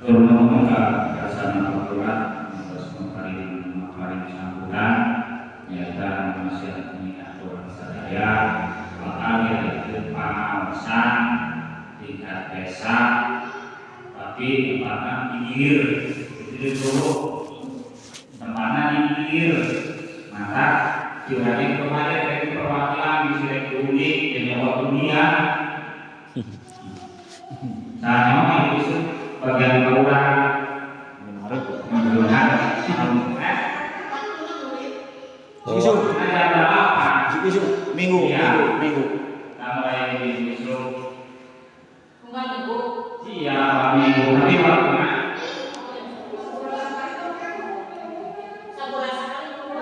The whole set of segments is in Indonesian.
Turun ke sana Al-Quran terus mempari sambutan nyata manusia menikah orang sadaya bakal yaitu pengawasan tingkat desa tapi tempatnya pinggir itu dulu tempatnya pinggir maka kiranya kemarin dari perwakilan bisa unik yang jawab dunia nah memang itu bagian bawah menggunakan ada apa? Minggu. Mulai minggu. Enggak minggu. Iya, minggu. Tapi waktunya.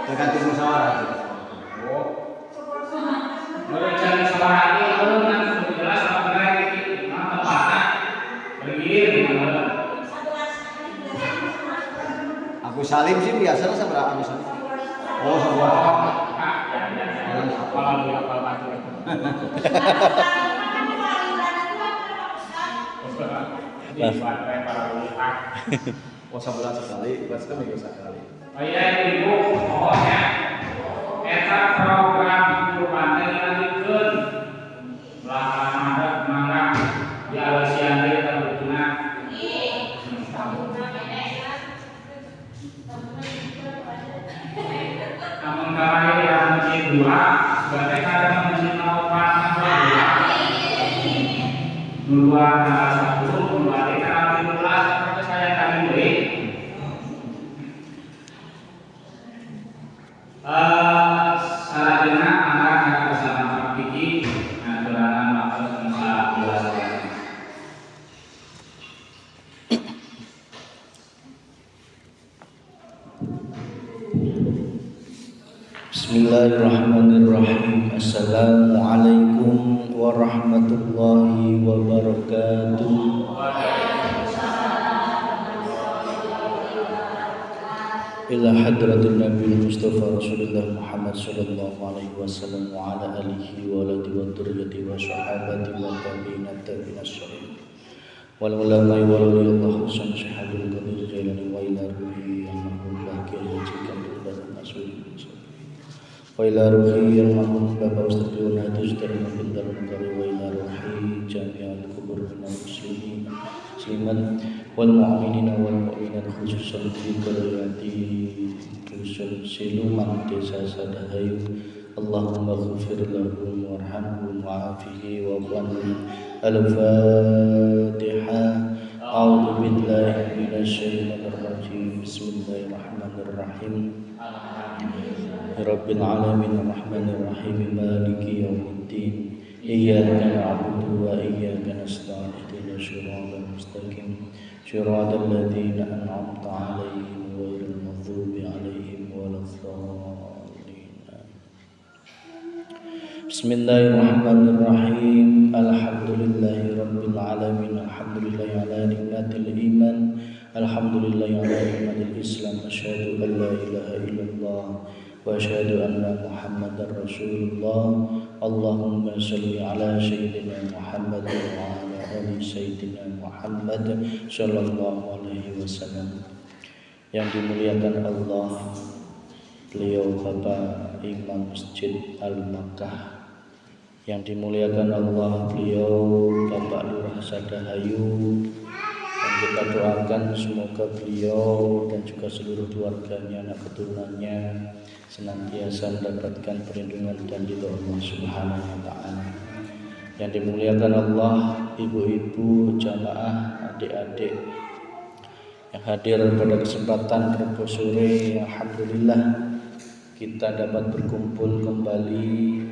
Tergantung musyawarah. Oh. Merencanakan musyawarah itu kan sudah jelas apa itu tempatnya bergilir. Abu Salim sih biasanya seberapa Abu Salim? Oh, seberapa? Oh, sebulan sekali, berarti kan minggu sekali. Oh iya ibu, pokoknya eta program perubahan dilanjutkeun. Belakang ada mangga di alasian teh tabutuna. Namun kemarin yang masjid 2, berarti ada masjid 4 dua tanggal 1, berarti tanggal 17 seperti saya tadi beri. Saladina anak yang bersama Kiki aturan maksud insya Allah. Bismillahirrahmanirrahim. Assalamualaikum warahmatullahi wabarakatuh. Ila hadratin Nabi Mustafa Rasulullah Muhammad sallallahu alaihi wasallam wa ala alihi wa alihi wa dzurriyyati wa sahabati wa tabi'in as-salihin wal ulama wal awliya Hasan Syahadul Qadir Jailani wa ila ruhi al-mahmud baqi al-jikan dan asuli wa ila ruhi al-mahmud Bapak Ustaz Yunus Ustaz Muhammad Al-Qari wa ila ruhi jami'al kubur muslimin musliman wal mu'minina wal mu'minat khususan fi qaryati khusus siluman desa Sadahayu Allahumma ghfir lahum warhamhum wa'afihi wa'afwanhum al-Fatihah. A'udzu billahi minasyaitonir rajim. Bismillahirrahmanirrahim. Rabbil alamin arrahmanir rahim maliki yaumiddin. Iyyaka na'budu wa iyyaka nasta'in ihdinas siratal mustaqim siratal ladzina an'amta 'alaihim ghairil maghdubi 'alaihim waladdallin. Bismillahirrahmanirrahim. Alhamdulillahirabbil alamin. Alhamdulillahi ala nikmatil iman. Alhamdulillahi ala nikmatil islam. Asyhadu an la ilaha illallah wa asyhadu anna Muhammadar Rasulullah. Allahumma shalli ala sayyidina Muhammad wa ala ali sayyidina Muhammad sallallahu alaihi wasallam. Yang dimuliakan Allah, beliau Bapak Imam Masjid Al-Makkah. Yang dimuliakan Allah, beliau Bapak Lurah Sadahayu. Dan kita doakan semoga beliau dan juga seluruh keluarganya, anak keturunannya senantiasa mendapatkan perlindungan dan ridho Allah Subhanahu wa taala. Yang dimuliakan Allah, ibu-ibu, jamaah, adik-adik yang hadir pada kesempatan Rabu sore, alhamdulillah kita dapat berkumpul kembali.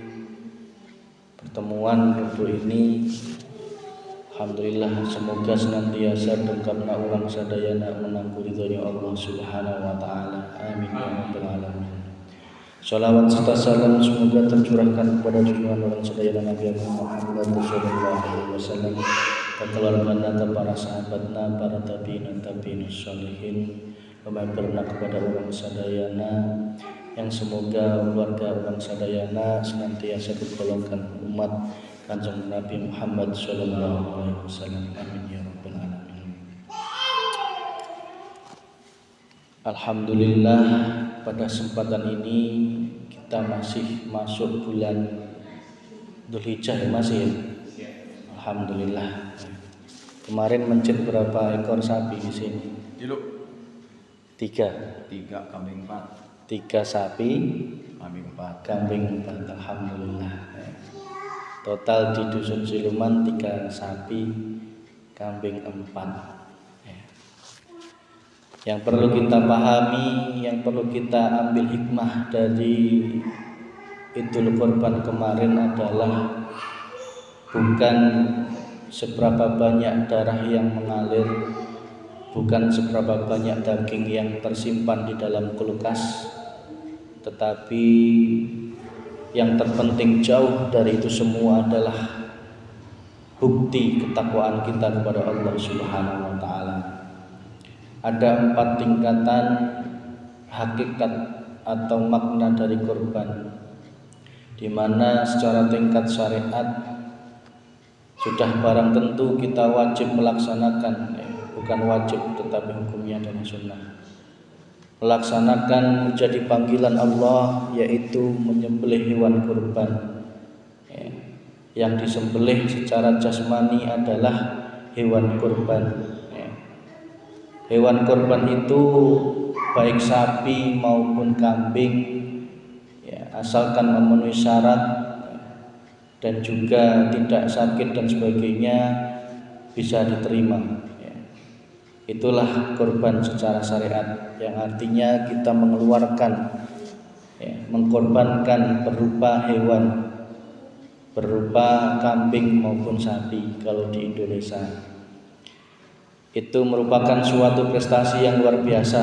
Pertemuan Rabu ini alhamdulillah semoga senantiasa dengkapna urang sadayana menanggu ridhonya Allah Subhanahu wa taala. Amin ya rabbal alamin. Salawat serta salam semoga tercurahkan kepada junjungan orang sadayana Nabi Muhammad sallallahu alaihi wasallam, keluarganya, para sahabatnya, para tabi'in sholihin, pemampirna kepada orang sadayana yang semoga keluarga orang sadayana senantiasa tergolongkan umat Kanjeng Nabi Muhammad sallallahu alaihi wasallam. Amin ya rabbal alamin. Alhamdulillah, pada kesempatan ini kita masih masuk bulan Dzulhijjah, masih ya? Alhamdulillah. Kemarin mencit berapa ekor sapi di sini? Tiga kambing 4. 3 sapi, kambing 4. kambing 4. Alhamdulillah. Total di dusun Siluman 3 sapi, kambing 4. Yang perlu kita pahami, yang perlu kita ambil hikmah dari Idul Kurban kemarin adalah bukan seberapa banyak darah yang mengalir, bukan seberapa banyak daging yang tersimpan di dalam kulkas, tetapi yang terpenting jauh dari itu semua adalah bukti ketakwaan kita kepada Allah Subhanahu wa taala. Ada 4 tingkatan hakikat atau makna dari kurban, di mana secara tingkat syariat sudah barang tentu kita wajib melaksanakan, bukan wajib tetapi hukumnya adalah sunnah. Melaksanakan menjadi panggilan Allah, yaitu menyembelih hewan kurban. Yang disembelih secara jasmani adalah hewan kurban. Hewan kurban itu baik sapi maupun kambing, asalkan memenuhi syarat dan juga tidak sakit dan sebagainya, bisa diterima. Itulah kurban secara syariat, yang artinya kita mengeluarkan, mengkorbankan berupa hewan, berupa kambing maupun sapi kalau di Indonesia. Itu merupakan suatu prestasi yang luar biasa.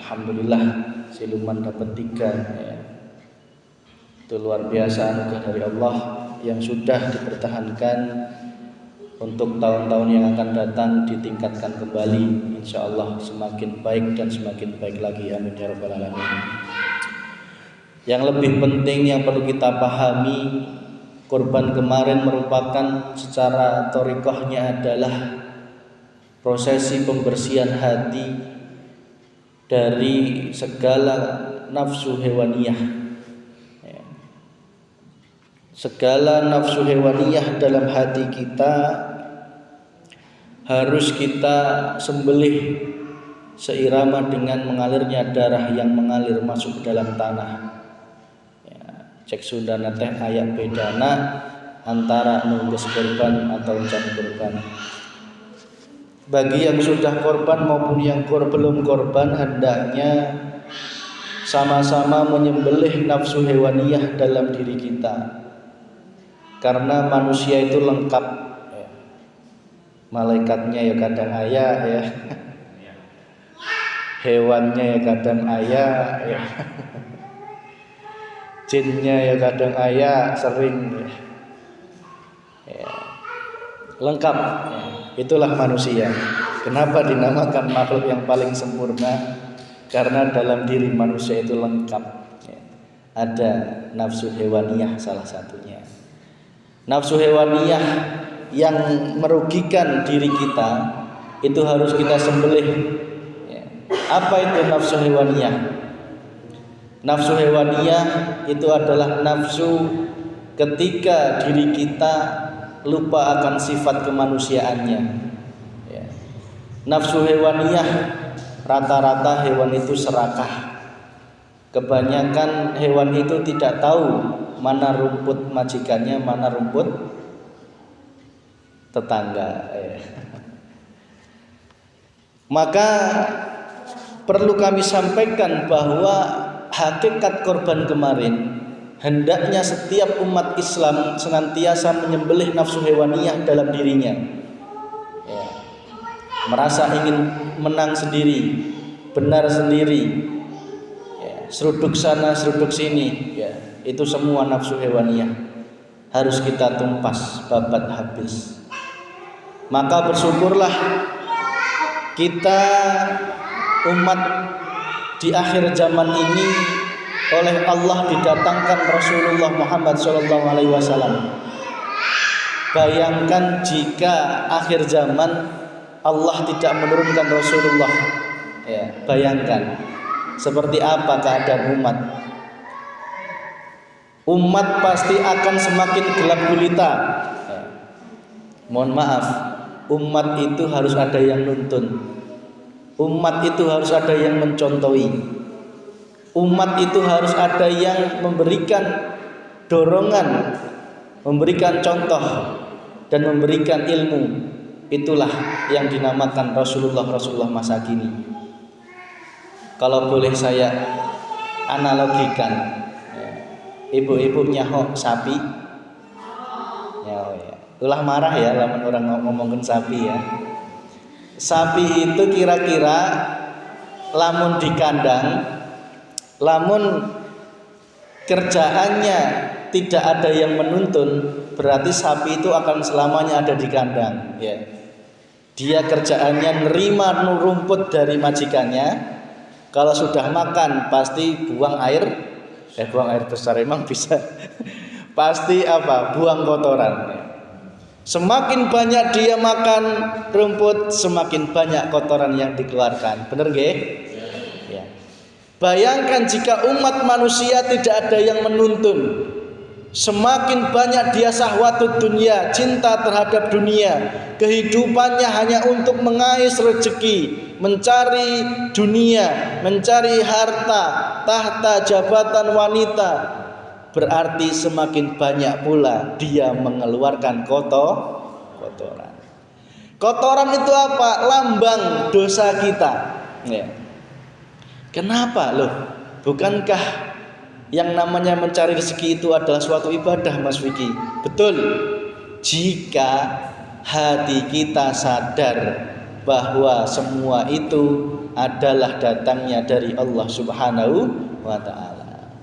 Alhamdulillah, Siluman dapat 3. Itu luar biasa anugerah dari Allah yang sudah dipertahankan untuk tahun-tahun yang akan datang, ditingkatkan kembali, insya Allah semakin baik dan semakin baik lagi. Amin ya rabbal alamin. Yang lebih penting yang perlu kita pahami, kurban kemarin merupakan secara thoriqahnya adalah prosesi pembersihan hati dari segala nafsu hewaniyah. Segala nafsu hewaniyah dalam hati kita harus kita sembelih seirama dengan mengalirnya darah yang mengalir masuk ke dalam tanah. Cek Sundana teh ayak bedana antara nunggus kurban atau can kurban. Bagi yang sudah korban maupun yang belum korban, hendaknya sama-sama menyembelih nafsu hewaniyah dalam diri kita, karena manusia itu lengkap. Malaikatnya ya kadang ayah ya, hewannya ya kadang ayah ya, jinnya ya kadang ayah, sering ya. Lengkap ya. Itulah manusia. Kenapa dinamakan makhluk yang paling sempurna? Karena dalam diri manusia itu lengkap ya. Ada nafsu hewaniyah salah satunya. Nafsu hewaniyah yang merugikan diri kita itu harus kita sembelih ya. Apa itu nafsu hewaniyah? Nafsu hewaniyah itu adalah nafsu ketika diri kita lupa akan sifat kemanusiaannya ya. Nafsu hewaniyah, rata-rata hewan itu serakah. Kebanyakan hewan itu tidak tahu mana rumput majikannya, mana rumput tetangga ya. Maka perlu kami sampaikan bahwa hakikat korban kemarin, hendaknya setiap umat Islam senantiasa menyembelih nafsu hewaniyah dalam dirinya ya. Merasa ingin menang sendiri, benar sendiri ya. Seruduk sana, seruduk sini ya. Itu semua nafsu hewaniyah harus kita tumpas babat habis. Maka bersyukurlah kita umat di akhir zaman ini oleh Allah didatangkan Rasulullah Muhammad SAW. Bayangkan jika akhir zaman Allah tidak menurunkan Rasulullah, Ya, bayangkan seperti apa keadaan umat. Umat pasti akan semakin gelap gulita. Ya. Mohon maaf, umat itu harus ada yang nuntun. Umat itu harus ada yang mencontohi. Umat itu harus ada yang memberikan dorongan, memberikan contoh dan memberikan ilmu. Itulah yang dinamakan Rasulullah masa kini. Kalau boleh saya analogikan, ibu-ibu nyahok sapi, ya, ulah marah ya lamun orang ngomongin sapi ya. Sapi itu kira-kira lamun di kandang, lamun kerjaannya tidak ada yang menuntun, berarti sapi itu akan selamanya ada di kandang. Ya. Dia kerjaannya nerima rumput dari majikannya. Kalau sudah makan pasti buang air besar emang bisa. Pasti buang kotoran. Semakin banyak dia makan rumput, semakin banyak kotoran yang dikeluarkan. Bener nggih? Ya. Bayangkan jika umat manusia tidak ada yang menuntun, semakin banyak dia syahwatut dunia, cinta terhadap dunia, kehidupannya hanya untuk mengais rezeki, mencari dunia, mencari harta, tahta, jabatan, wanita, berarti semakin banyak pula dia mengeluarkan kotoran. Kotoran itu apa? Lambang dosa kita. Ya. Kenapa loh? Bukankah yang namanya mencari rezeki itu adalah suatu ibadah, Mas Vicky? Betul. Jika hati kita sadar bahwa semua itu adalah datangnya dari Allah Subhanahu wa ta'ala.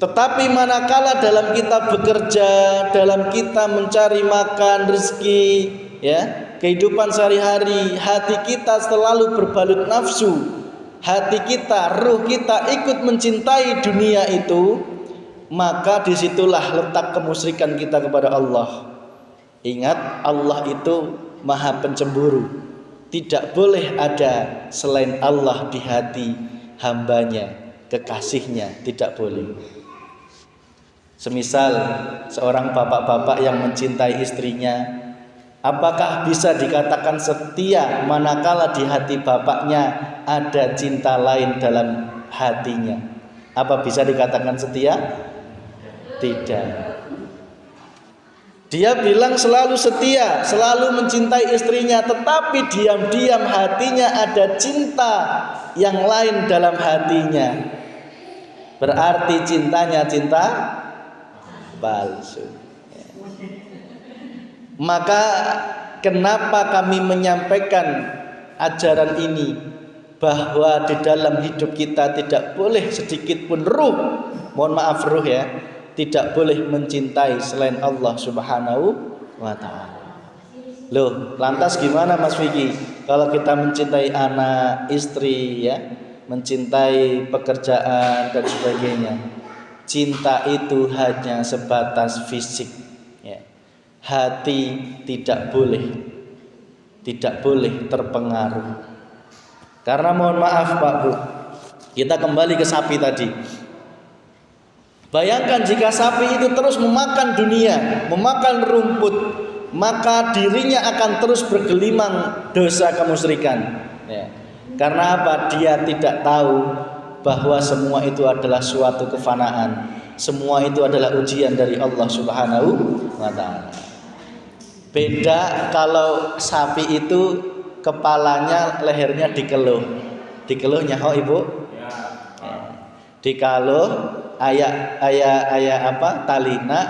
Tetapi manakala dalam kita bekerja, dalam kita mencari makan rezeki, ya, kehidupan sehari-hari, hati kita selalu berbalut nafsu, hati kita, ruh kita ikut mencintai dunia itu, maka disitulah letak kemusyrikan kita kepada Allah. Ingat, Allah itu Maha Pencemburu. Tidak boleh ada selain Allah di hati hambanya, kekasihnya, tidak boleh. Semisal seorang bapak-bapak yang mencintai istrinya, apakah bisa dikatakan setia manakala di hati bapaknya ada cinta lain dalam hatinya? Apa bisa dikatakan setia? Tidak. Dia bilang selalu setia, selalu mencintai istrinya, tetapi diam-diam hatinya ada cinta yang lain dalam hatinya. Berarti cintanya cinta palsu. Maka kenapa kami menyampaikan ajaran ini, bahwa di dalam hidup kita tidak boleh sedikit pun ruh, mohon maaf ruh ya, tidak boleh mencintai selain Allah Subhanahu wa ta'ala. Loh, lantas gimana Mas Vicky kalau kita mencintai anak, istri ya, mencintai pekerjaan dan sebagainya? Cinta itu hanya sebatas fisik ya. Hati tidak boleh terpengaruh. Karena mohon maaf Pak Bu, kita kembali ke sapi tadi. Bayangkan jika sapi itu terus memakan dunia, memakan rumput, maka dirinya akan terus bergelimang dosa kemusyrikan ya. Karena apa? Dia tidak tahu bahwa semua itu adalah suatu kefanaan, semua itu adalah ujian dari Allah Subhanahu wa ta'ala. Beda kalau sapi itu kepalanya, lehernya dikeluh nyaho ibu ya. Dikaluh ayah talina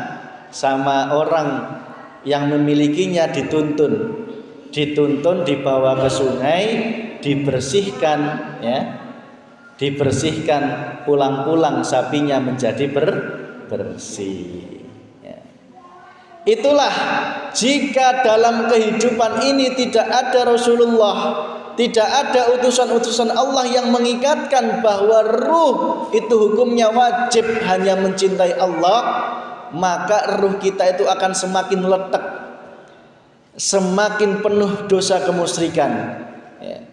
sama orang yang memilikinya dituntun dibawa ke sungai, dibersihkan ya, pulang-pulang sapinya menjadi bersih ya. Itulah jika dalam kehidupan ini tidak ada Rasulullah, tidak ada utusan-utusan Allah yang mengikatkan bahwa ruh itu hukumnya wajib hanya mencintai Allah, maka ruh kita itu akan semakin letak, semakin penuh dosa kemusyrikan ya.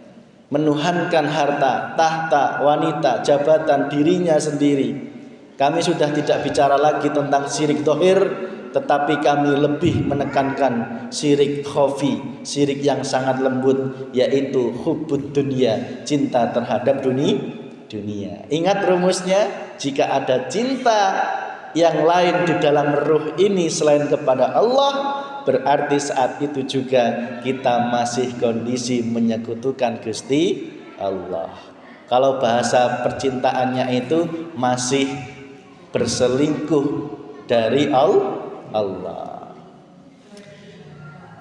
menuhankan harta, tahta, wanita, jabatan, dirinya sendiri. Kami sudah tidak bicara lagi tentang syirik dohir, tetapi kami lebih menekankan syirik khafi, syirik yang sangat lembut, yaitu hubbud dunia, cinta terhadap dunia. Ingat rumusnya, jika ada cinta yang lain di dalam ruh ini selain kepada Allah, berarti saat itu juga kita masih kondisi menyekutukan Gusti Allah. Kalau bahasa percintaannya itu masih berselingkuh dari Allah.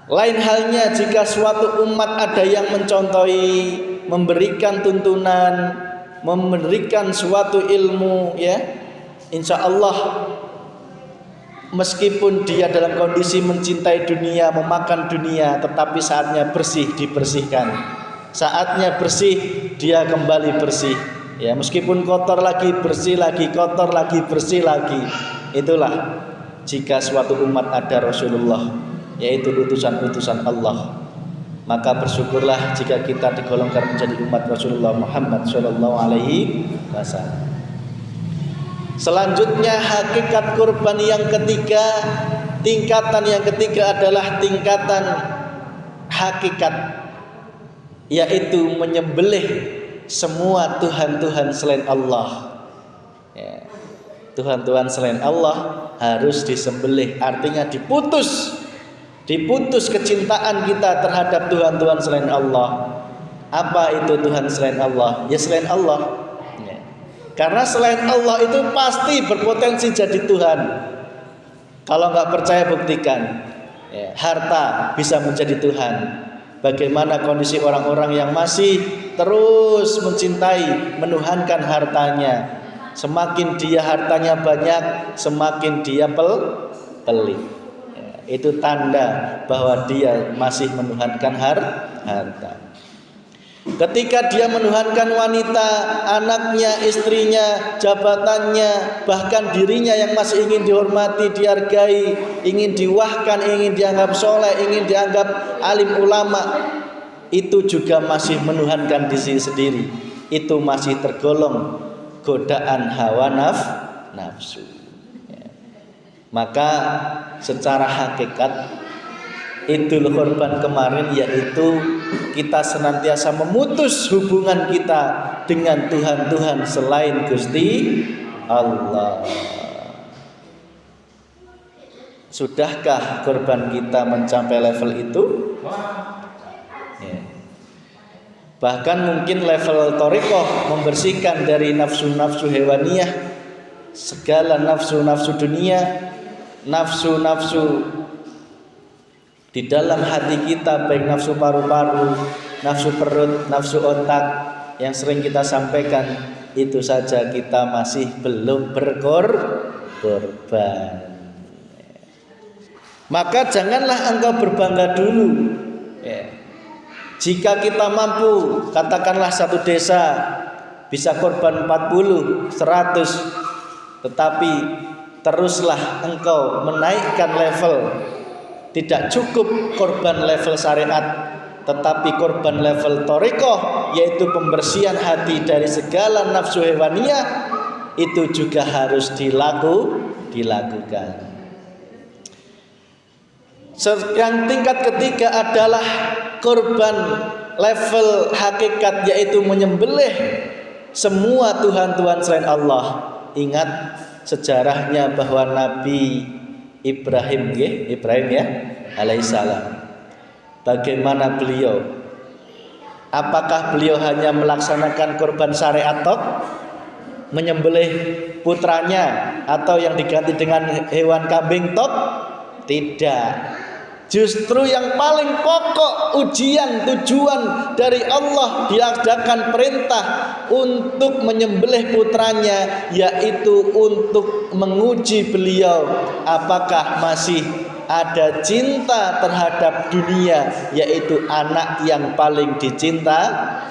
Lain halnya jika suatu umat ada yang mencontohi, memberikan tuntunan, memberikan suatu ilmu, ya, insya Allah meskipun dia dalam kondisi mencintai dunia, memakan dunia, tetapi saatnya bersih dibersihkan. Saatnya bersih dia kembali bersih. Ya, meskipun kotor lagi bersih lagi, kotor lagi bersih lagi. Itulah jika suatu umat ada Rasulullah, yaitu utusan-utusan Allah. Maka bersyukurlah jika kita digolongkan menjadi umat Rasulullah Muhammad sallallahu alaihi wasallam. Selanjutnya hakikat kurban yang ketiga, tingkatan yang ketiga adalah tingkatan hakikat, yaitu menyembelih semua Tuhan-Tuhan selain Allah. Ya. Tuhan-Tuhan selain Allah harus disembelih, artinya diputus kecintaan kita terhadap Tuhan-Tuhan selain Allah. Apa itu Tuhan selain Allah? Ya selain Allah. Ya. Karena selain Allah itu pasti berpotensi jadi Tuhan. Kalau nggak percaya buktikan. Ya. Harta bisa menjadi Tuhan. Bagaimana kondisi orang-orang yang masih terus mencintai, menuhankan hartanya. Semakin dia hartanya banyak, semakin dia pelit. Ya, itu tanda bahwa dia masih menuhankan harta. Ketika dia menuhankan wanita, anaknya, istrinya, jabatannya, bahkan dirinya yang masih ingin dihormati, dihargai, ingin diwahkan, ingin dianggap soleh, ingin dianggap alim ulama, itu juga masih menuhankan diri sendiri. Itu masih tergolong godaan hawa nafsu. Ya. Maka secara hakikat Idul Kurban kemarin yaitu kita senantiasa memutus hubungan kita dengan Tuhan-Tuhan selain Gusti Allah. Sudahkah kurban kita mencapai level itu? Ya. Bahkan mungkin level thariqah, membersihkan dari nafsu-nafsu hewaniyah, segala nafsu-nafsu dunia, nafsu-nafsu di dalam hati kita, baik nafsu paru-paru, nafsu perut, nafsu otak yang sering kita sampaikan, itu saja kita masih belum berkorban. Maka janganlah engkau berbangga dulu. Ya. Jika kita mampu, katakanlah satu desa bisa korban 40, 100, tetapi teruslah engkau menaikkan level. Tidak cukup korban level syariat, tetapi korban level thariqah, yaitu pembersihan hati dari segala nafsu hewaniyah, itu juga harus dilakukan. Yang tingkat ketiga adalah korban level hakikat, yaitu menyembelih semua Tuhan-Tuhan selain Allah. Ingat sejarahnya bahwa Nabi Ibrahim ya alaihissalam. Bagaimana beliau? Apakah beliau hanya melaksanakan korban syariat tok, menyembelih putranya atau yang diganti dengan hewan kambing tok? Tidak. Justru yang paling pokok ujian tujuan dari Allah diadakan perintah untuk menyembelih putranya, yaitu untuk menguji beliau apakah masih ada cinta terhadap dunia, yaitu anak yang paling cintai.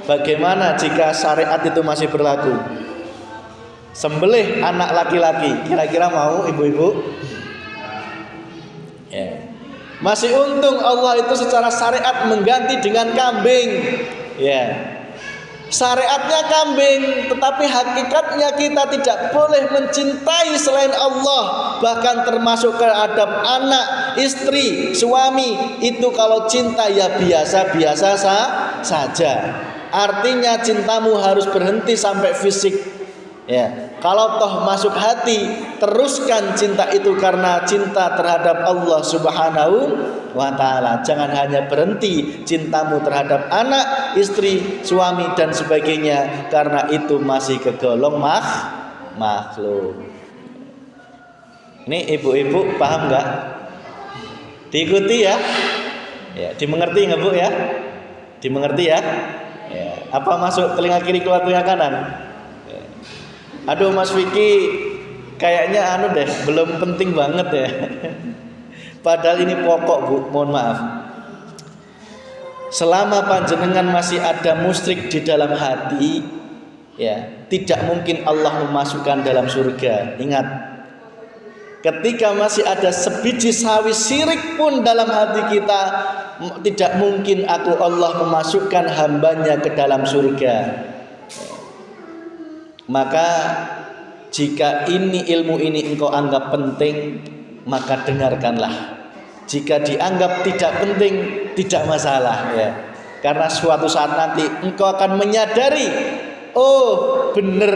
Bagaimana jika syariat itu masih berlaku? Sembelih anak laki-laki, kira-kira mau ibu-ibu? Ya. Masih untung Allah itu secara syariat mengganti dengan kambing. Ya. Syariatnya kambing, tetapi hakikatnya kita tidak boleh mencintai selain Allah. Bahkan termasuk terhadap anak, istri, suami. Itu kalau cinta ya biasa-biasa saja. Artinya cintamu harus berhenti sampai fisik. Ya, kalau toh masuk hati, teruskan cinta itu karena cinta terhadap Allah Subhanahu wa ta'ala. Jangan hanya berhenti cintamu terhadap anak, istri, suami dan sebagainya, karena itu masih kegolong makhluk. Ini ibu-ibu paham nggak? Diikuti ya? Ya, dimengerti nggak Bu ya? Dimengerti ya? Ya. Apa masuk telinga kiri keluar telinga kanan? Aduh Mas Vicky, kayaknya deh, belum penting banget ya. Padahal ini pokok Bu, mohon maaf. Selama panjenengan masih ada musyrik di dalam hati, ya, tidak mungkin Allah memasukkan dalam surga. Ingat, ketika masih ada sebiji sawi syirik pun dalam hati kita, tidak mungkin Allah memasukkan hambanya ke dalam surga. Maka jika ilmu ini engkau anggap penting, maka dengarkanlah. Jika dianggap tidak penting, tidak masalah ya. Karena suatu saat nanti engkau akan menyadari, oh benar,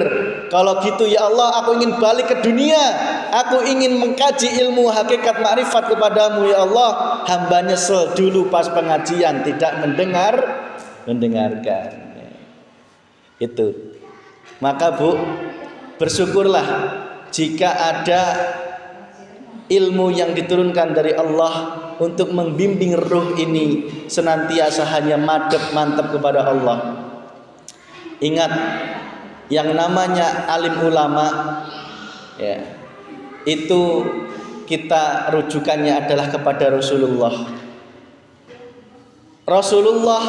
kalau gitu ya Allah, aku ingin balik ke dunia. Aku ingin mengkaji ilmu hakikat makrifat kepadamu ya Allah. Hamba nyesel dulu pas pengajian tidak mendengarkan. Itu. Maka Bu, bersyukurlah jika ada ilmu yang diturunkan dari Allah untuk membimbing ruh ini senantiasa hanya mantap kepada Allah. Ingat, yang namanya alim ulama ya, itu kita rujukannya adalah kepada Rasulullah. Rasulullah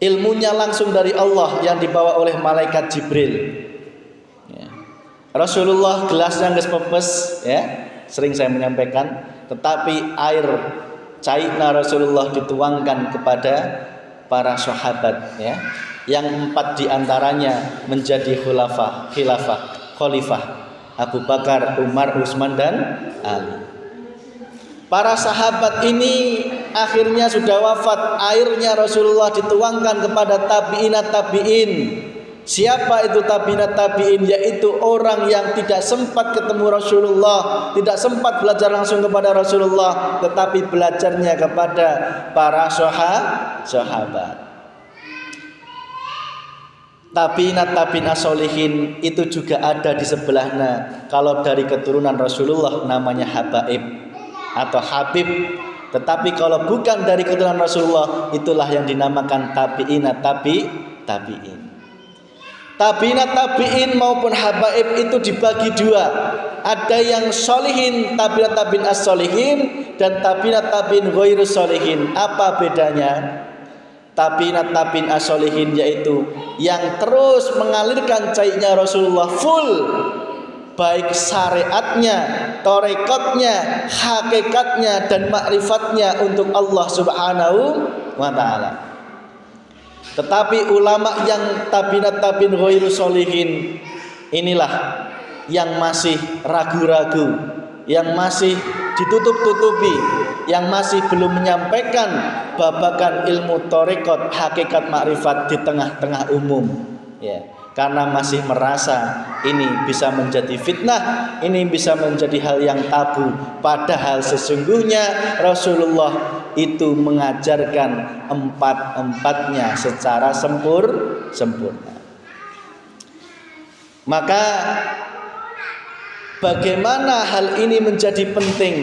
ilmunya langsung dari Allah yang dibawa oleh malaikat Jibril. Ya. Rasulullah gelasnya geus pepes, ya, sering saya menyampaikan. Tetapi air cairnya Rasulullah dituangkan kepada para sahabat, ya, yang 4 diantaranya menjadi khalifah Abu Bakar, Umar, Utsman dan Ali. Para sahabat ini akhirnya sudah wafat, airnya Rasulullah dituangkan kepada tabi'in. Siapa itu tabi'in? Yaitu orang yang tidak sempat ketemu Rasulullah, tidak sempat belajar langsung kepada Rasulullah, tetapi belajarnya kepada para sahabat. Tabi'in as-solihin itu juga ada di sebelahnya. Kalau dari keturunan Rasulullah namanya habaib atau habib, tetapi kalau bukan dari keturunan Rasulullah, itulah yang dinamakan tabi'in maupun habaib itu dibagi 2. Ada yang solihin, tabi'in as-solihin, dan tabi'in ghairus solihin. Apa bedanya? Tabi'in as-solihin yaitu yang terus mengalirkan cairnya Rasulullah full, baik syariatnya, tarekatnya, hakikatnya dan makrifatnya untuk Allah Subhanahu wa ta'ala. Tetapi ulama yang tabi'in ghairus solihin, inilah yang masih ragu-ragu, yang masih ditutup-tutupi, yang masih belum menyampaikan babakan ilmu tarekat, hakikat makrifat di tengah-tengah umum, ya. Karena masih merasa ini bisa menjadi fitnah, ini bisa menjadi hal yang tabu. Padahal sesungguhnya Rasulullah itu mengajarkan 4-empatnya secara sempurna. Maka bagaimana hal ini menjadi penting?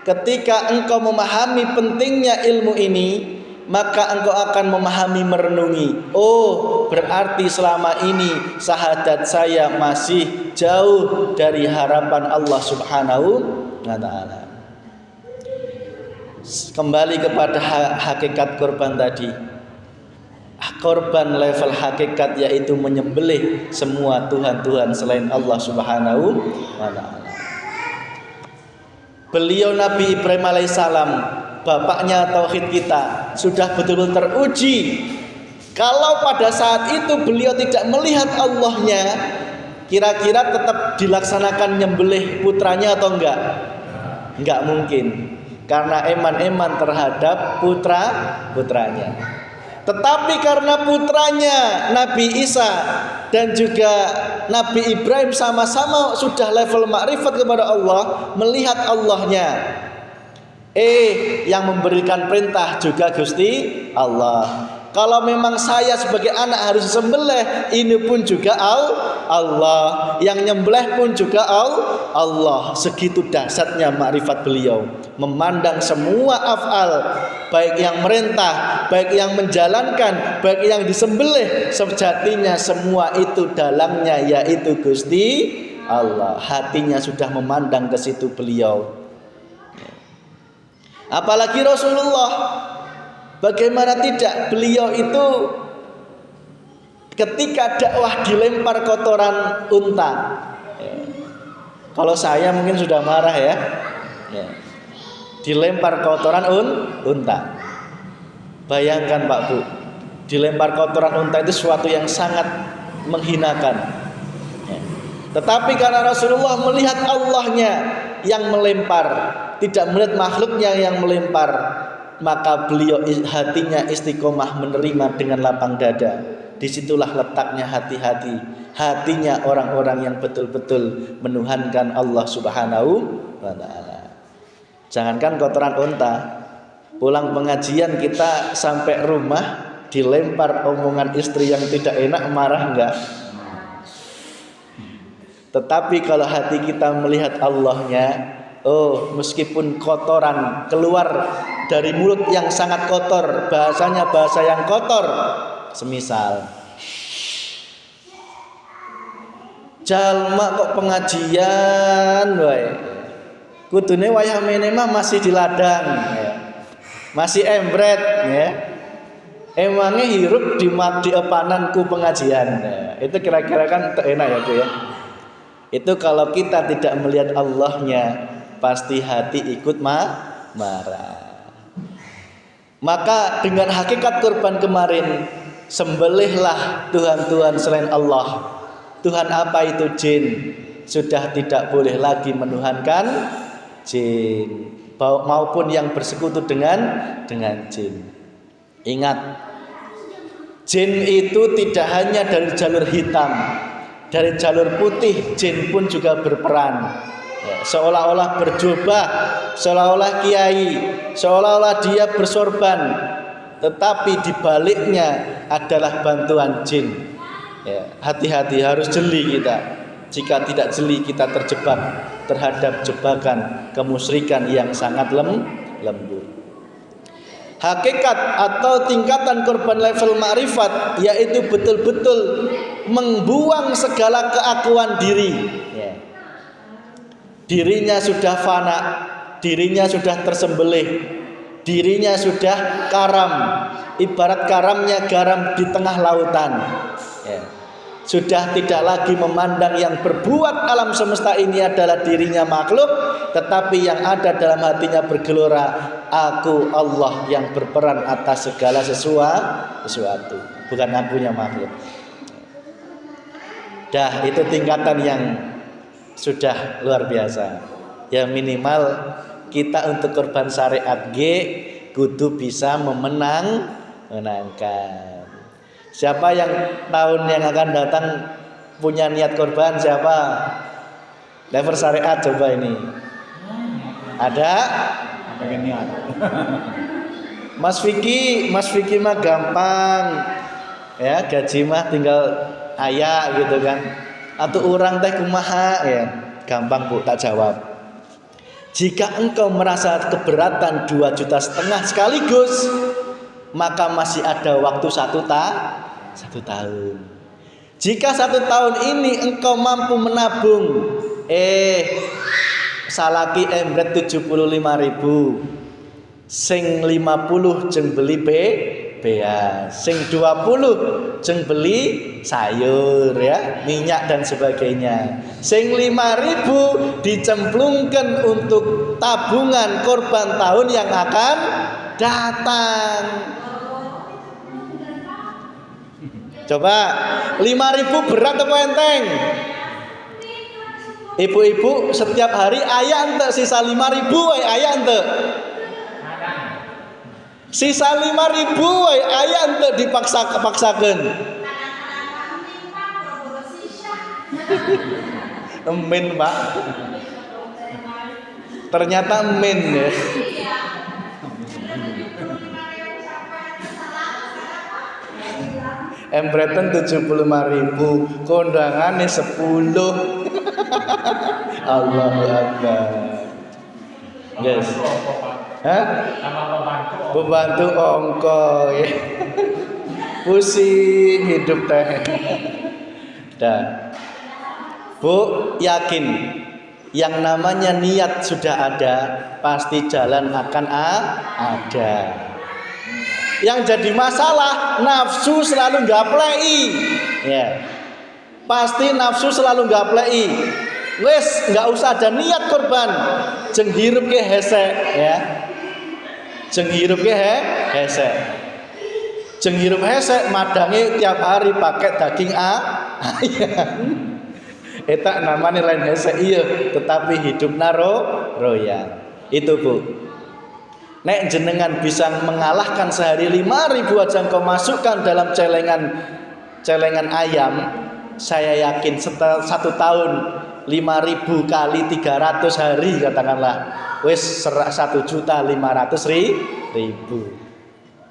Ketika engkau memahami pentingnya ilmu ini, maka engkau akan memahami, merenungi, oh berarti selama ini syahadat saya masih jauh dari harapan Allah Subhanahu wa ta'ala. Kembali kepada hakikat korban tadi. Korban level hakikat yaitu menyembelih semua Tuhan-Tuhan selain Allah Subhanahu wa ta'ala. Beliau Nabi Ibrahim alaihissalam, bapaknya tauhid kita, sudah betul-betul teruji. Kalau pada saat itu beliau tidak melihat Allahnya, kira-kira tetap dilaksanakan nyembelih putranya atau enggak? Enggak mungkin, karena eman-eman terhadap putranya. Tetapi karena putranya Nabi Isa dan juga Nabi Ibrahim sama-sama sudah level makrifat kepada Allah, melihat Allahnya. Yang memberikan perintah juga Gusti Allah. Kalau memang saya sebagai anak harus sembelih, ini pun juga Allah. Yang nyembelih pun juga Allah. Segitu dahsyatnya makrifat beliau, memandang semua af'al, baik yang merintah, baik yang menjalankan, baik yang disembelih, sejatinya semua itu dalangnya yaitu Gusti Allah. Hatinya sudah memandang ke situ beliau. Apalagi Rasulullah, bagaimana tidak, beliau itu ketika dakwah dilempar kotoran unta. Kalau saya mungkin sudah marah ya. Dilempar kotoran unta. Bayangkan Pak Bu, dilempar kotoran unta itu sesuatu yang sangat menghinakan. Tetapi karena Rasulullah melihat Allahnya yang melempar, tidak melihat makhluknya yang melempar, maka beliau hatinya istiqomah menerima dengan lapang dada. Disitulah letaknya hati-hati, hatinya orang-orang yang betul-betul menuhankan Allah Subhanahu wa ta'ala. Jangankan kotoran unta, pulang pengajian kita sampai rumah dilempar omongan istri yang tidak enak, marah enggak? Tetapi kalau hati kita melihat Allahnya, meskipun kotoran keluar dari mulut yang sangat kotor, bahasanya bahasa yang kotor, semisal jalma kok pengajian wae, kudune wayah mene mah masih di ladang ya. Masih embret ya. Emangnya hirup di epananku pengajian ya. Itu kira-kira kan enak ya Bu ya. Itu kalau kita tidak melihat Allahnya, pasti hati ikut marah. Maka dengan hakikat kurban kemarin, sembelihlah Tuhan-Tuhan selain Allah. Tuhan apa itu? Jin. Sudah tidak boleh lagi menuhankan jin maupun yang bersekutu dengan jin. Ingat, jin itu tidak hanya dari jalur hitam, dari jalur putih jin pun juga berperan. Seolah-olah berjubah, seolah-olah kiai, seolah-olah dia bersorban, tetapi dibaliknya adalah bantuan jin. Hati-hati, harus jeli kita. Jika tidak jeli, kita terjebak terhadap jebakan kemusyrikan yang sangat lembut. Hakikat atau tingkatan korban level ma'rifat yaitu betul-betul membuang segala keakuan diri. Dirinya sudah fana, dirinya sudah tersembelih, dirinya sudah karam, ibarat karamnya garam di tengah lautan. Sudah tidak lagi memandang yang berbuat alam semesta ini adalah dirinya makhluk, tetapi yang ada dalam hatinya bergelora, aku Allah yang berperan atas segala sesuatu, bukan akunya makhluk. Dah, itu tingkatan yang sudah luar biasa. Ya minimal kita untuk korban syariat kudu bisa menangkan. Siapa yang tahun yang akan datang punya niat korban? Siapa? Level syariat coba ini. Ada? Pengen niat. Mas Vicky mah gampang. Ya, gaji mah tinggal aya gitu kan. Atau orang teh kumaha ya. Gampang Bu, tak jawab. Jika engkau merasa keberatan 2,5 juta sekaligus, maka masih ada waktu 1 tahun. Jika 1 tahun ini engkau mampu menabung, salaki embret 75.000, sing 50 jeng beli bea. Sing 20 jeng beli sayur ya, minyak dan sebagainya. Sing 5.000 dicemplungkan untuk tabungan korban tahun yang akan datang. Coba 5.000 berat apa enteng? Ibu-ibu setiap hari ayah ente sisa 5.000 ayah ente. Sisa 5.000 ayah ente dipaksakan. Emin Pak. Ternyata emin ya. Embretan 75.000, kondangannya 10. Allahu Akbar. Yes. Hah? Pembantu ongko ya. Pusing hidup teh. Dah. Bu, yakin yang namanya niat sudah ada, pasti jalan akan ada. Yang jadi masalah nafsu selalu gaplei. Ya. Pasti nafsu selalu gaplei. Wes nggak usah ada niat korban. Jeng hirup ke hese ya. Jeng hirup ke hese. Jeng hirup hese madangi tiap hari pakai daging ayam. Eta namanya lain hese iya, tetapi hidup royal. Itu Bu. Nek jenengan bisa mengalahkan sehari 5.000 aja engkau masukkan dalam celengan ayam, saya yakin setelah 1 tahun 5.000 kali 300 hari katakanlah, wes 1.500.000.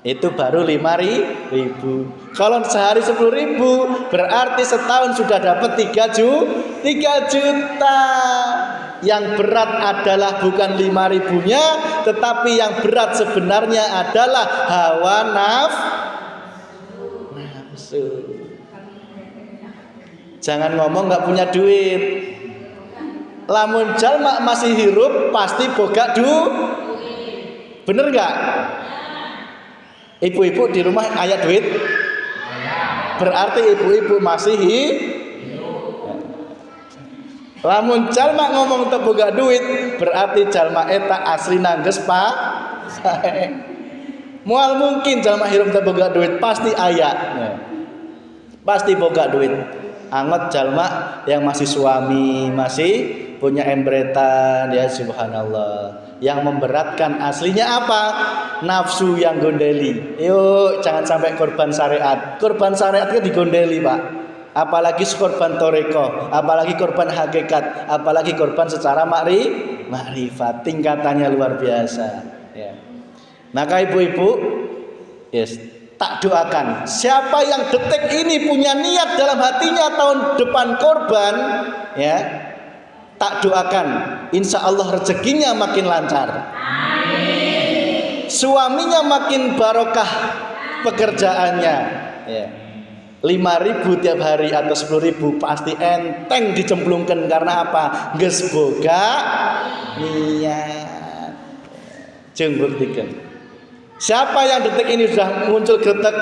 Itu baru 5.000. Kalau sehari 10.000 berarti setahun sudah dapat 3 juta. Yang berat adalah bukan 5.000-nya, tetapi yang berat sebenarnya adalah hawa nafsu. Jangan ngomong nggak punya duit. Lamun jalma masih hirup pasti boga bener nggak? Ibu-ibu di rumah ayat duit, berarti ibu-ibu masih lamun jalma ngomong teu boga duit, berarti jalma eta asli nangges Pak. Mual mungkin jalma hirup teu boga duit, pasti aya. Pasti boga duit. Angot jalma yang masih suami, masih punya embretan ya subhanallah. Yang memberatkan aslinya apa? Nafsu yang gondeli. Yuk jangan sampai korban syariat. Korban syariat kan digondeli Pak. Apalagi korban toreko, apalagi korban hakikat, apalagi korban secara makrifat, tingkatannya luar biasa ya. Maka ibu-ibu yes, tak doakan siapa yang detik ini punya niat dalam hatinya tahun depan korban ya, tak doakan insya Allah rezekinya makin lancar. Amin. Suaminya makin barokah pekerjaannya ya. 5.000 tiap hari atau 10.000 pasti enteng dicemplungkan karena apa? Geus boga niat. Jeung buktikan. Siapa yang detik ini sudah muncul gretek,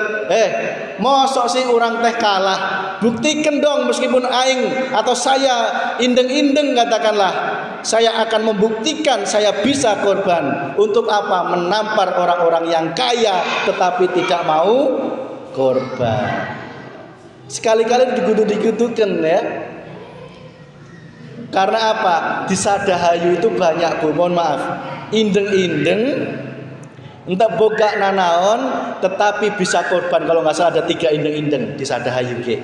mosok sih orang teh kalah. Buktikan dong meskipun aing atau saya indeng-indeng katakanlah. Saya akan membuktikan saya bisa korban. Untuk apa? Menampar orang-orang yang kaya tetapi tidak mau korban. Sekali-kali digudu-digudukan ya. Karena apa? Di Sadahayu itu banyak Bu, mohon maaf. Indeng-indeng entah boga nanaon tetapi bisa korban. Kalau nggak salah ada 3 indeng-indeng di Sadahayu ya.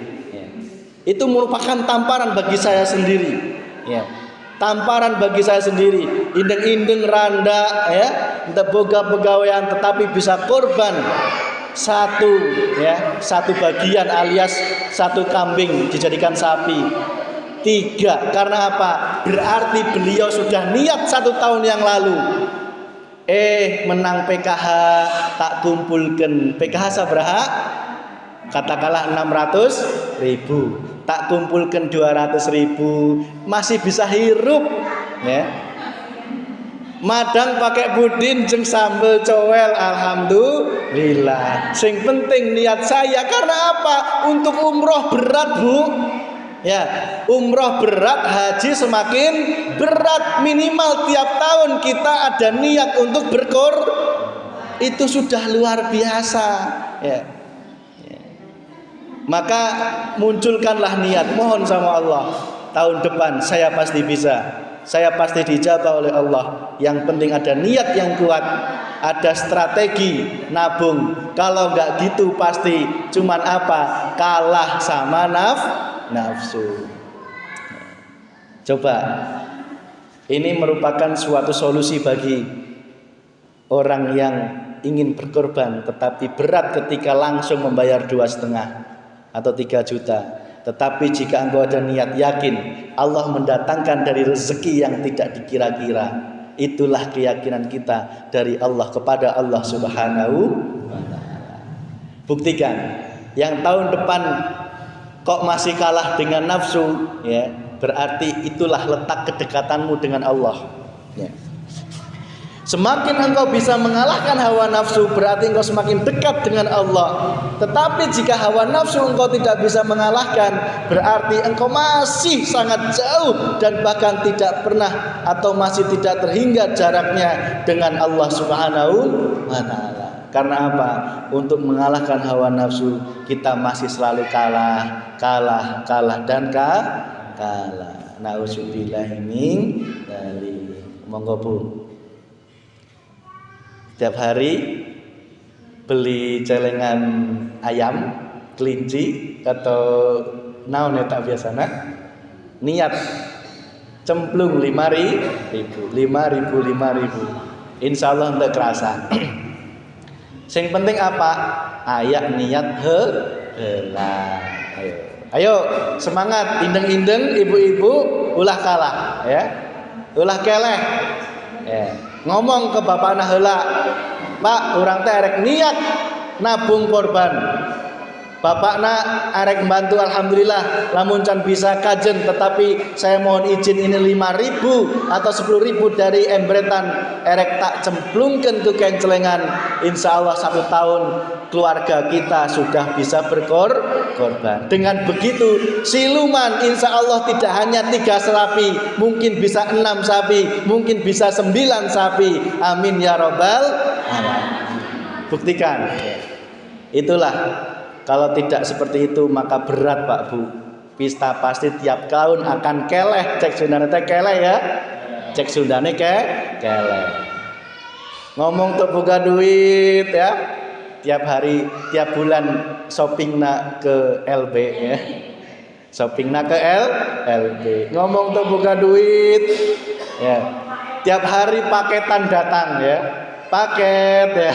Itu merupakan tamparan bagi saya sendiri ya. Tamparan bagi saya sendiri. Indeng-indeng randa ya, entah boga pegawaian tetapi bisa korban. Satu bagian alias 1 kambing dijadikan sapi. 3 karena apa? Berarti beliau sudah niat 1 tahun yang lalu. Menang PKH tak kumpulkan. PKH sabraha? Katakanlah 600.000. Tak kumpulkan 200.000, masih bisa hirup ya. Madang pakai budin jeung sambel cowel, alhamdulillah. Sing penting niat saya, karena apa? Untuk umroh berat, Bu. Ya, umroh berat, haji semakin berat. Minimal tiap tahun kita ada niat untuk itu sudah luar biasa. Ya. Maka munculkanlah niat, mohon sama Allah, tahun depan saya pasti bisa. Saya pasti dijabah oleh Allah. Yang penting ada niat yang kuat, ada strategi nabung. Kalau nggak gitu pasti cuman apa? Kalah sama nafsu. Coba, ini merupakan suatu solusi bagi orang yang ingin berkorban tetapi berat ketika langsung membayar 2,5 atau 3 juta. Tetapi jika engkau ada niat yakin, Allah mendatangkan dari rezeki yang tidak dikira-kira. Itulah keyakinan kita dari Allah kepada Allah Subhanahu wa ta'ala. Buktikan, yang tahun depan kok masih kalah dengan nafsu, ya, berarti itulah letak kedekatanmu dengan Allah. Ya. Semakin engkau bisa mengalahkan hawa nafsu, berarti engkau semakin dekat dengan Allah. Tetapi jika hawa nafsu engkau tidak bisa mengalahkan, berarti engkau masih sangat jauh dan bahkan tidak pernah atau masih tidak terhingga jaraknya dengan Allah Subhanahu wa ta'ala. Karena apa? Untuk mengalahkan hawa nafsu kita masih selalu kalah dan kalah. Nauzubillahi min dzalik. Monggo Bu. Setiap hari beli celengan ayam, kelinci atau naon tak biasana, niat cemplung 5.000. Insyaallah tidak kerasa. Sing penting apa? Ayak niat heula. Ayo semangat, indeng-indeng ibu-ibu, ulah kalah ya. Ulah keleh. Ya. Ngomong ke bapakna heula, Pak, urang teh arek niat nabung korban. Bapakna arek membantu, alhamdulillah. Lamun can bisa kajen, tetapi saya mohon izin ini 5.000 atau 10.000 dari embretan erek tak cemplungkeun ke kencelengan. Insyaallah 1 tahun keluarga kita sudah bisa berkorban. Dengan begitu siluman insya Allah tidak hanya 3 sapi, mungkin bisa 6 sapi, mungkin bisa 9 sapi. Amin ya robbal alamin. Buktikan. Itulah, kalau tidak seperti itu maka berat Pak Bu. Pista pasti tiap tahun akan keleh. Cek Sundane teh keleh ya. Cek Sundane keleh. Ngomong tuh boga duit ya. Tiap hari, tiap bulan shopping nak ke LB ya. Shopping nak ke LB. Ngomong tuh buka duit ya. Tiap hari paketan datang ya. Paket ya.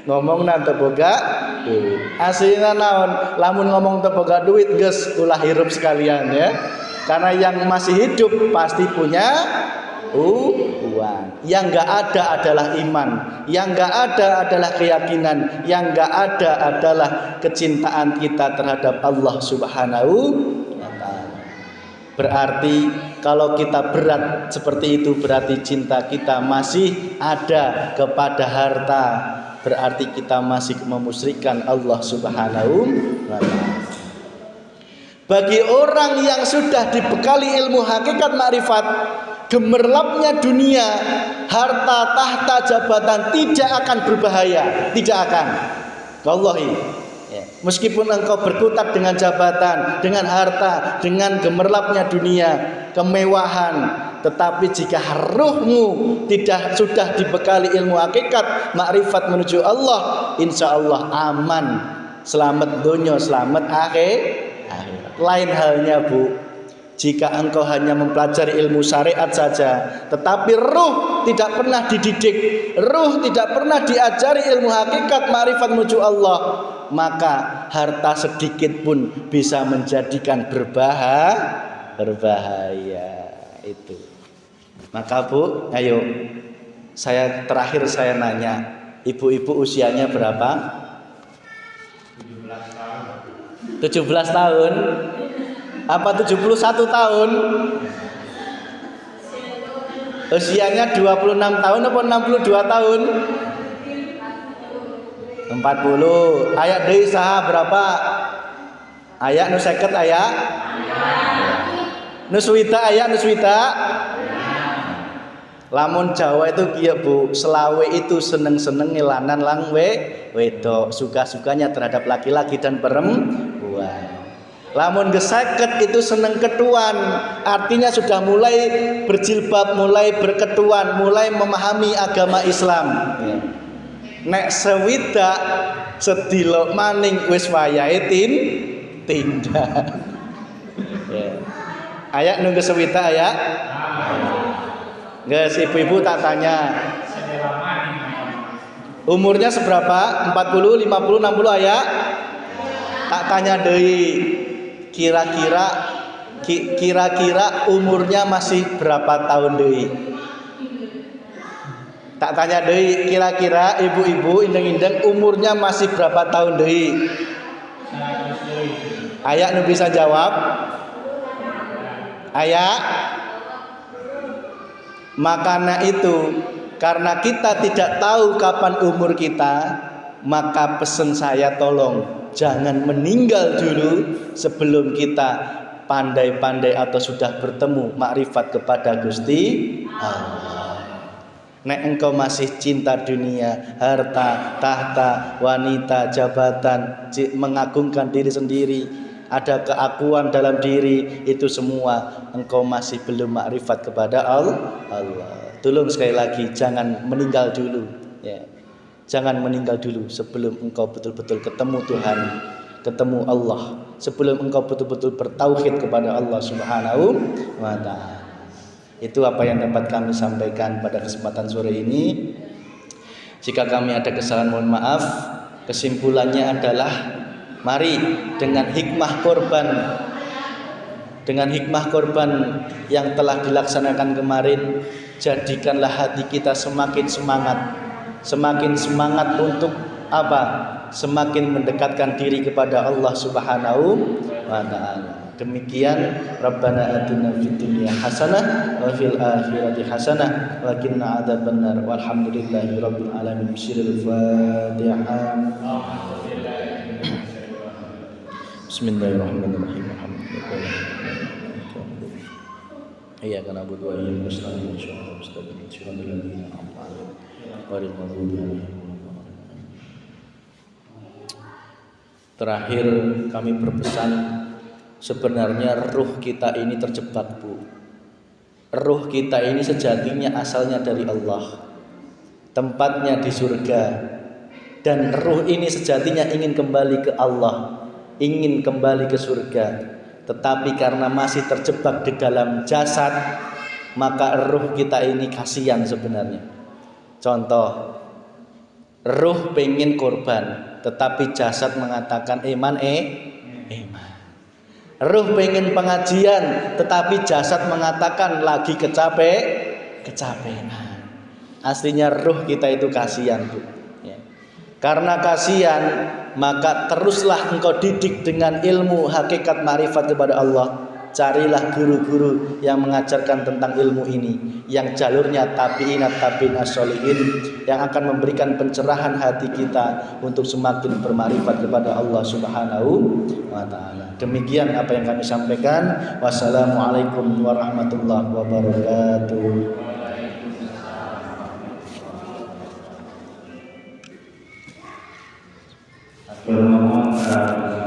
Ngomong nanti boga duit. Aslinya naon, lamun ngomong teu boga duit geus ulah hirup sekalian ya. Karena yang masih hidup pasti punya uang. Yang enggak ada adalah iman, yang enggak ada adalah keyakinan, yang enggak ada adalah kecintaan kita terhadap Allah Subhanahu wa ta'ala. Berarti kalau kita berat seperti itu, berarti cinta kita masih ada kepada harta. Berarti kita masih memusyrikan Allah Subhanahu wa ta'ala. Bagi orang yang sudah dibekali ilmu hakikat makrifat, gemerlapnya dunia, harta, tahta, jabatan tidak akan berbahaya, tidak akan. Wallahi. Ya. Meskipun engkau berkutat dengan jabatan, dengan harta, dengan gemerlapnya dunia, kemewahan, tetapi jika ruhmu tidak sudah dibekali ilmu hakikat, makrifat menuju Allah, insya Allah aman, selamat dunia, selamat akhir. Lain halnya Bu, jika engkau hanya mempelajari ilmu syariat saja, tetapi ruh tidak pernah dididik, ruh tidak pernah diajari ilmu hakikat makrifat menuju Allah, maka harta sedikit pun bisa menjadikan berbahaya itu. Maka Bu, ayo, terakhir saya nanya, ibu-ibu usianya berapa? 17 tahun. Apa 71 tahun? Usianya 26 tahun apa 62 tahun? 40. Ayak deui saha berapa? Ayak nu 50 ayak? Nu suwita ayak nu suwita? Lamun Jawa itu kieu Bu, selawe itu seneng-seneng ngelanan lang wedok, suka-sukanya terhadap laki-laki dan perempuan. Lamun geseket itu seneng ketuan, artinya sudah mulai berjilbab, mulai berketuan, mulai memahami agama Islam. Ya. Nek sewidak sedilo maning wis wayahe tindak. Ya. Ayak nunggu sewidak ayak. Guys, ibu-ibu tak tanya. Umurnya seberapa? 40, 50, 60 ayak? Tak tanya deui. Kira-kira umurnya masih berapa tahun deui? Tak tanya deui, kira-kira ibu-ibu indeng-indeng umurnya masih berapa tahun deui? Ayak nu bisa jawab? Ayak? Makanya itu, karena kita tidak tahu kapan umur kita, maka pesan saya tolong jangan meninggal dulu sebelum kita pandai-pandai atau sudah bertemu makrifat kepada Gusti Allah. Nek engkau masih cinta dunia, harta, tahta, wanita, jabatan, mengagungkan diri sendiri, ada keakuan dalam diri, itu semua engkau masih belum makrifat kepada Allah. Tolong sekali lagi jangan meninggal dulu ya. Jangan meninggal dulu sebelum engkau betul-betul ketemu Tuhan, ketemu Allah, sebelum engkau betul-betul bertauhid kepada Allah Subhanahu wa ta'ala. Itu apa yang dapat kami sampaikan pada kesempatan sore ini. Jika kami ada kesalahan mohon maaf. Kesimpulannya adalah mari dengan hikmah korban yang telah dilaksanakan kemarin, jadikanlah hati kita semakin semangat untuk apa? Semakin mendekatkan diri kepada Allah Subhanahu wa ta'ala. Demikian, Rabbana atina fid dunya hasanah wa fil akhirati hasanah wa qina adzabannar. Walhamdulillahi rabbil alamin. Bismillahil Fatihah. Bismillahirrahmanirrahim. Iyyaka na'budu wa iyyaka nasta'in. Ihdinas siratal ladzina an'amta 'alaihim ghairil maghdubi 'alaihim. Terakhir kami berpesan, sebenarnya ruh kita ini terjebak Bu. Ruh kita ini sejatinya asalnya dari Allah, tempatnya di surga. Dan ruh ini sejatinya ingin kembali ke Allah, ingin kembali ke surga. Tetapi karena masih terjebak di dalam jasad, maka ruh kita ini kasihan sebenarnya. Contoh, ruh pengen korban, tetapi jasad mengatakan iman. Ruh pengen pengajian, tetapi jasad mengatakan lagi kecapean. Aslinya ruh kita itu kasihan Bu. Ya. Karena kasihan, maka teruslah engkau didik dengan ilmu hakikat ma'rifat kepada Allah. Carilah guru-guru yang mengajarkan tentang ilmu ini, yang jalurnya tabi'in as-sholihin, yang akan memberikan pencerahan hati kita untuk semakin bermarifat kepada Allah Subhanahu wa ta'ala. Demikian apa yang kami sampaikan. Wassalamualaikum warahmatullahi wabarakatuh. Bermohon